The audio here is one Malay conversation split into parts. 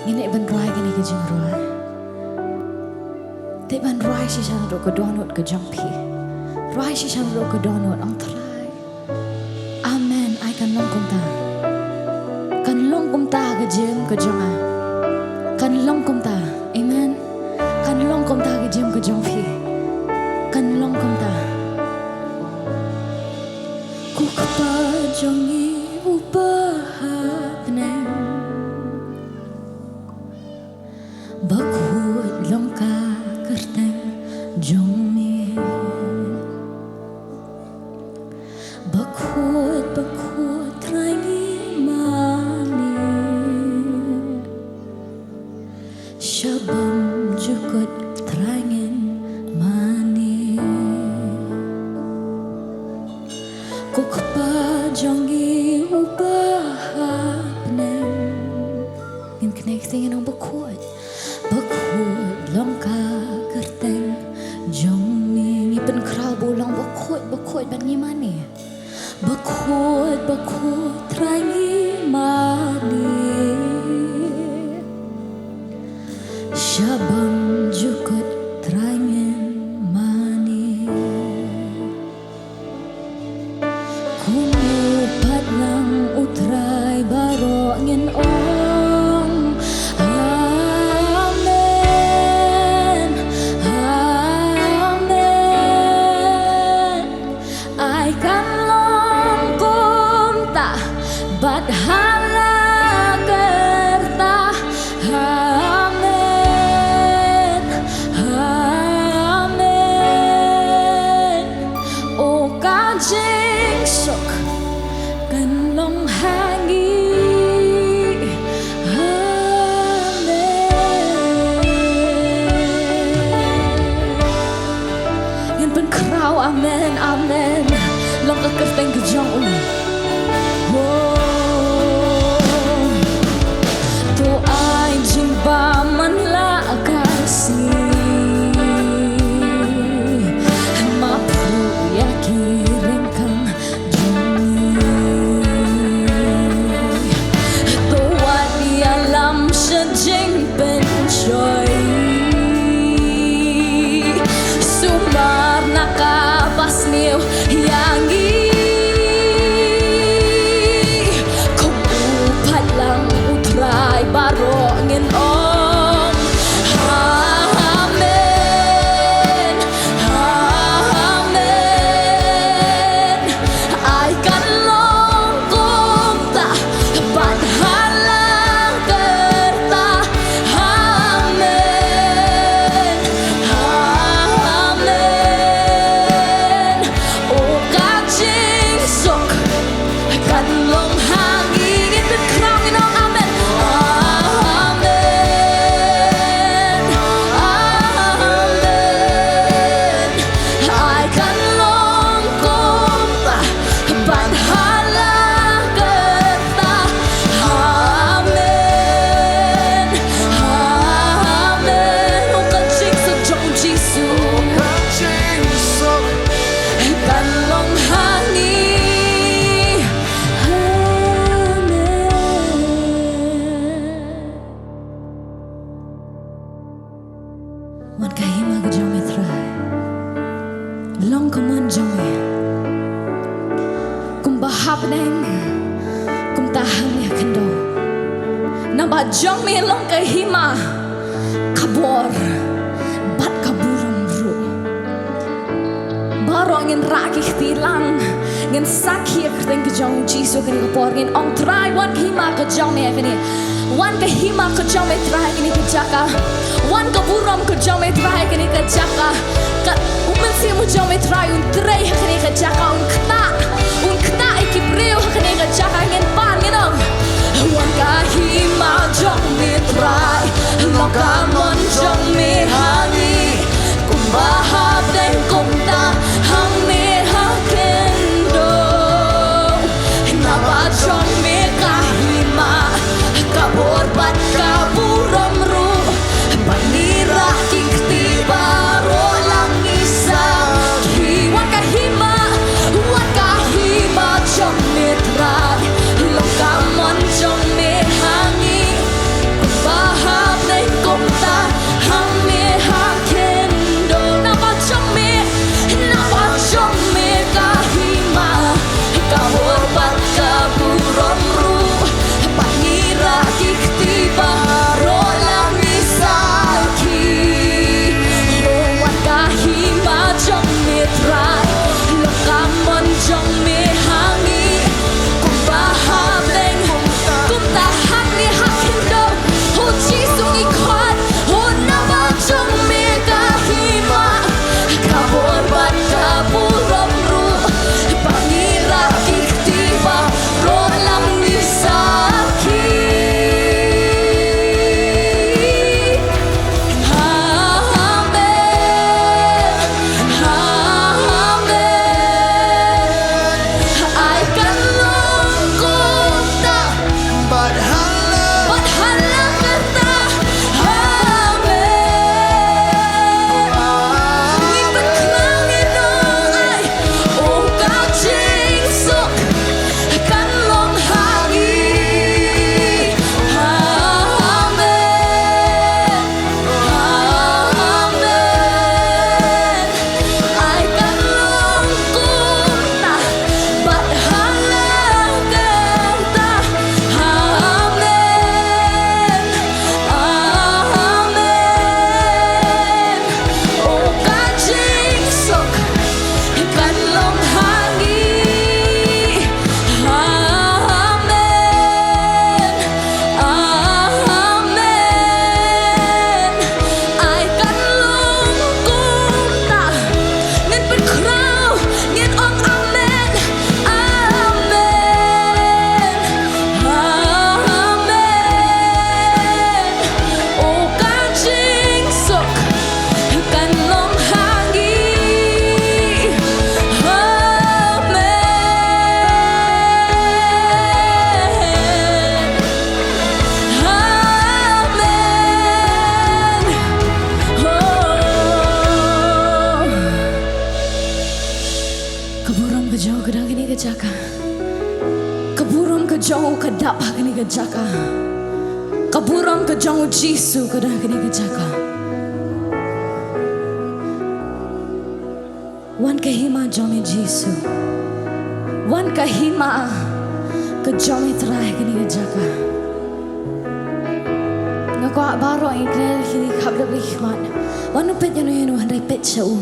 Ngine ban roi gani ke jing roi. Te ban roi si san ro ko donut ke jong pi. Roi si san ro ko donut ang trai. Amen ai kan long kum ta. Kan long kum ta ke jim ke jong a. Kan long kum ta. Amen. Kan long kum ta ke jim ke jong pi. Kan long kum ta. Ku kapa jongi upahatneng. Bakut longka kerteng jongmi. Bakut rangi mani. Syabam jukut terangin mani. Kukpa jongi upahatneng. Ngin connecting ang bakut longka kerteng jongmi ngipen kral bulang bakut ban ngimani. Bakut rangi mani. Syabam jukut terangin mani. Kumu padlang utrai baro ngin ong. Amen, amen. Ai kan long kum ta bat hala kerta. Amen, amen. O kajing sok kan long hangi. Amen, amen. Long ka kerteng ke jong ulu. To ai jing ba man la kasih. Mapu ya kireng kang jongi. To wat dia lam sejeng pencoy. Sumar nakapas niyo yangi. Kupat lang utray baro ngin om. Amen, amen. Ai kan long kum ta bat halang kerta. Amen, amen. O kajing sok kan long hangi in the crown in all. Amen, amen, amen. Ai kan long kum ta bat halang kerta. Amen, amen. O kajing sok jong Jisu kan long hangi. Wan kahima ke jong mitrai. Long kaman jongi. Kum bahap neng. Kum tahang ya kendo. Namba jong mi long kahima. Kabor. Bat kaburam ru. Baro ngin rakih tilang. Ngin sakhi kerteng ke jong Jisu kini kapor. Ngin ong try wan kahima ke jong mi kini. Wan kahima ke jong mi try kini ke jaka. Wan kaburam ke jong mi try kini ke jaka. Kat umen si mu jong mi try un tray kini ke jaka. Un kta ikibreu kini ke jaka ngin pan nginom. Wan kahima jong mi try. Long kamon jong mi hangi. Kumbahap dan kumta hang mi hakendo. Napa jong mi kahima. Kabor bat kaburam ru. Panirah kikti baro lang isa. Wan kahima jong mi try. jauh kedap kini kejaka. Kaburam ke jauh Jisu ke dah kini kejaka. Wan kahima jome Jisu. Wan kahima ke jome terai kini kejaka. Ngako baro ingkre kini kabla berikhwan. Wan upet yano handai pet chau.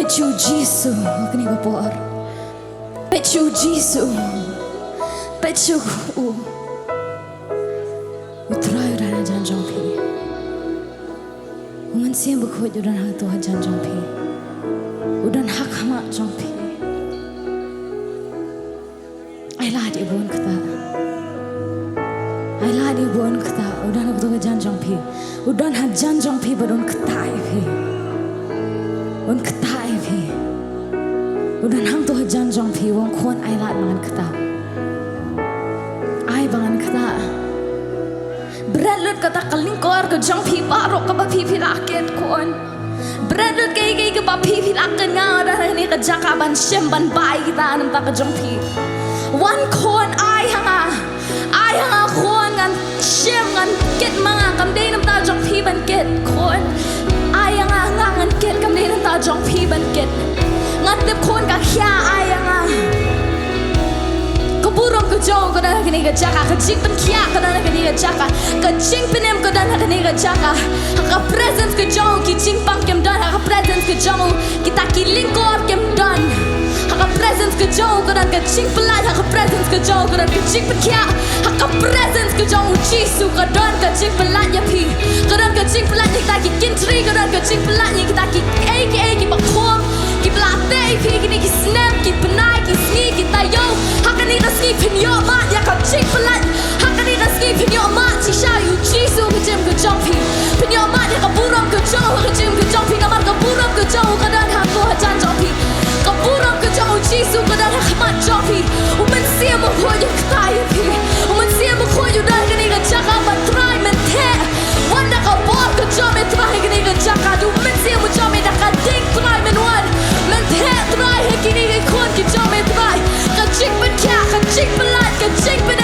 Pet chu Jisu kini kapor. Pet chu Jisu. Pet chu utrai udah janjong pi. Uman siang berkuat udah hak tuh janjong pi. Udah hak hamak jong pi. Ailah di buan kita. Ailah di buan kita. Udah nak tuh janjong pi. Udah hak janjong pi baron ketai pi. Un ketai pi. Udah hang tuh janjong pi. Wong kuan ailah bangan kita. Ai bangan kita. Berat kata kelingkor ke jang pi barok ke bapi pi rakyat kon. Berat ke bapi pi rakyat ngada ni ke jaka ban shem ban bai kita nampak ke jang pi. Wan kon ai hanga kon ngan shem ngan ket manga kam dei nampak jang pi ban ket kon. Ai hanga ngan ket kam dei nampak jang pi ban ket. Ngat dep kon ka kya ai hanga. Kaburam ke jauh ke dah kini ke jaka. Kecing pen kia ke dah kini ke jaka. Kecing penem ke dah kini ke jaka. Haka presence ke jauh kicing pang kem dan. Haka presence ke jauh kita kilingkor kem dan. Haka presence ke jauh ke dah kecing pelat. Haka presence ke jauh ke dah kecing pen kia. Haka presence ke jauh Jisu ke dah kecing pelat ya pi. Ke dah kecing pelat kita kintri ke dah kecing pelat kita ki bakom ki pelate pi kini ki snap ki penai ki sni kita yo. Haka ni ski pinyo mat ya kecing pelat. Haka ni ski pinyo mat si shayu Jisu ke jem ke jumpi. Pinyo mat ya kaburam ke jauh ke jem ke jumpi. Kamar kaburam ke jauh ke dan hako hajan jumpi. Kaburam ke jauh Jisu ke dan hakmat jumpi. Umen sia mo khoyu ktai pi. Umen sia mo khoyu dan kini ke jaka ban try men the. Wanda ka bor ke jome try kini ke jaka. Du men sia mo jome da ka ding try men wan. Men the try kini ke kon ke jome try. Kecing pen kia, kecing pelat, kecing pen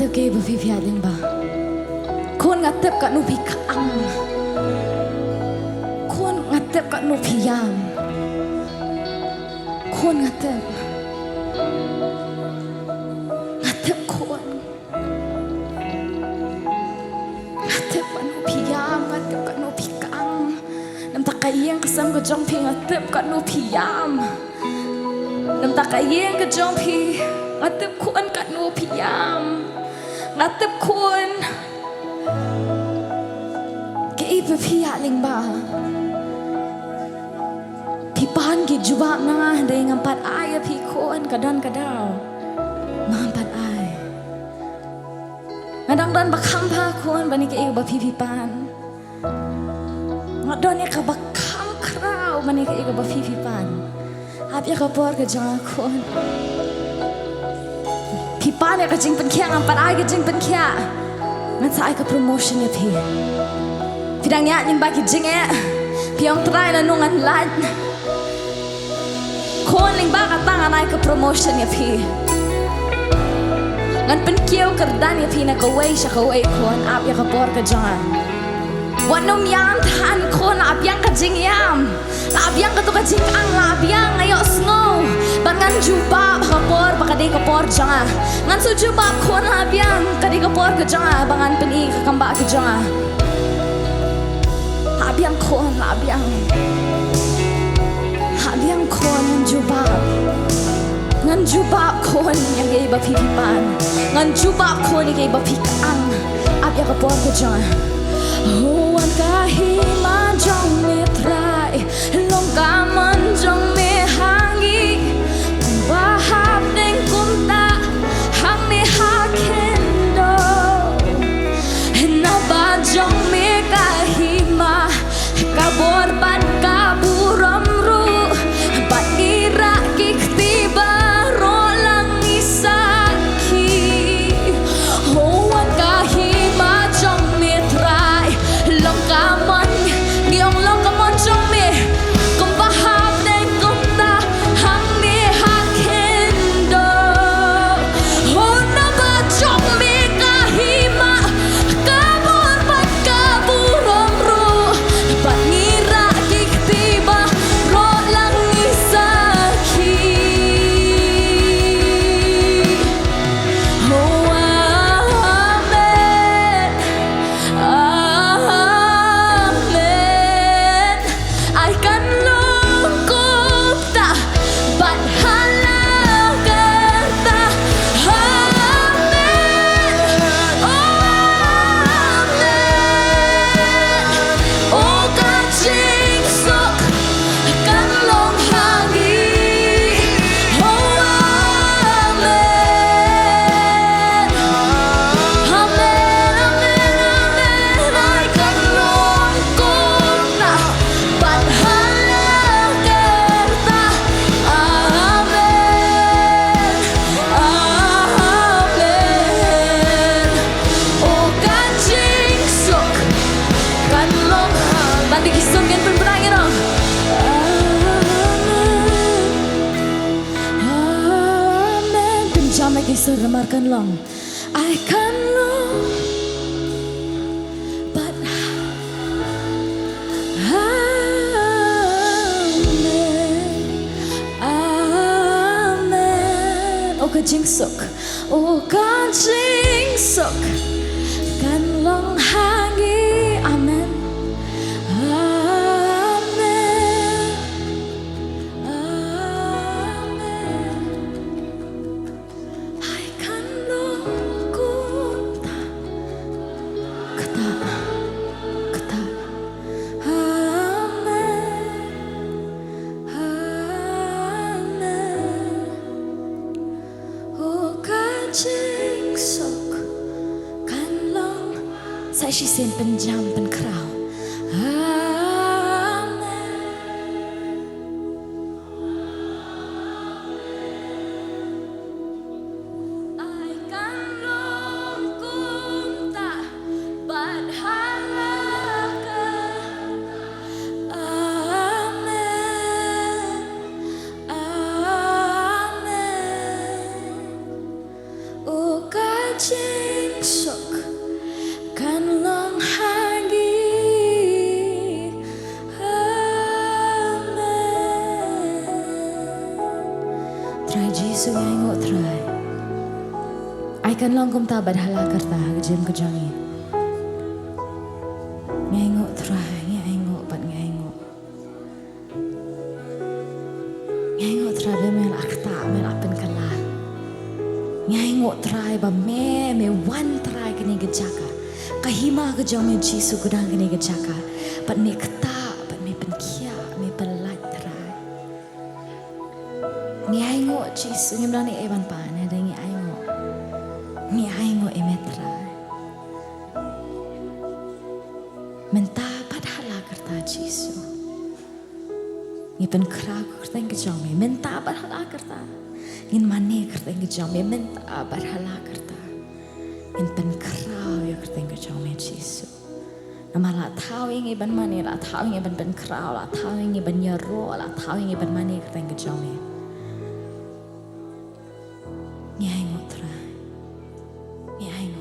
te ke ba phi phia ding ba khon ngatep ka nu phi kang khon ngatep ka nu phi yam khon ngatep khon ngatep ka nu phi yam ngatep ka nu phi kang nam ta kayeng kasam ka jong phi ngatep ka nu phi yam nam ta kayeng ka jong phi ngatep khon ka nu phi yam ngatep khon ke ipa phi ya ling ba phi pan ki juba nga de ngampat ai phi khon kadon kadaw mampat ai ngadang don bakham pha khon bani ke ba phi phi pan ngadon ya ka bakham kraw bani ke ba phi phi pan ap ya ka por ka jang khon phi pan ya ka jing pen kya ngampat ai ka jing pen kya ngan sa ai ka promotion ya phi pidang ya ning ba ki jing e piong try na nungan lad khon ling ba ka tangan ai ka promotion ya phi ngan pen kieu kerdan ya phi na ka wei sha ka wei khon ap ya ka por ka jang wan nom yam than khon ap yang ka jing yam ap yang ka to ka jing ang ap yang ayo sngo ban ngan juba ka por ba ka de ka por jang ngan su juba khon ap yang ka de ka por ka jang bangan pen I ka kamba ka jang ap yang khon ap yang khon ngan juba khon yang ge ba phi pan ngan juba khon ge ba phi ang ap ya ka por ka jang wan ka hi ma jong me trai long ka man jong me hangi ba hap deng kum ta hang me ha kendo na ba jong me ka hi ma ka bor ban ka buram ru bat ira kikti ba ro lang isaki wan ka hi ma jong me trai long ka man giong long ka man jong me kum ba hap deng kum ta hang me ha kendo na ba jong me ka hi ma ka bor ban ka buram ru bat ngira kikti ba ro lang isaki amen I kan lungkot ta bat halang kerta amen amen oh kan jing sok kan long hangi oh amen amen amen I kan lungkot ta bat halang kerta amen amen oh kan jing sok kan long nanti kisah kan penperangin dong amen penjama kisah remarkan long I kan long but amen oh ka jing sok kan long hangi amen amen amen I kan lungkot kata amen amen oh ka jing sok kan long sai shi sen pen jam pen kraw amen I kan lungkot ta bat halaka amen amen oh ka jing Ai kan long kum ta berhala kerta jem kejangi. Ngengok try, ngengok bat ngengok. Ngengok try be mel akta mel apen kala. Ngengok try ba me wan try kini gejaka. Kahima kejang me Jisu gudang kini gejaka. Bat me kta, bat me penkia, me pelat try. Ngengok Jisu ngimlani eban pa ne dengi ngengok. Ngengok emetra. Menta padhala kerta Jisu. Ngipen kra kerta ngejang me menta padhala kerta. Ngin mane kerta ngejang me menta padhala kerta. Ngin pen kra ya kerta ngejang me Jisu. Nama la tahu ingi ban mane la tahu ingi ban pen kra la tahu ingi ban nyero la tahu ingi ban mane kerta ngejang me. Ngengok tra. Ngengok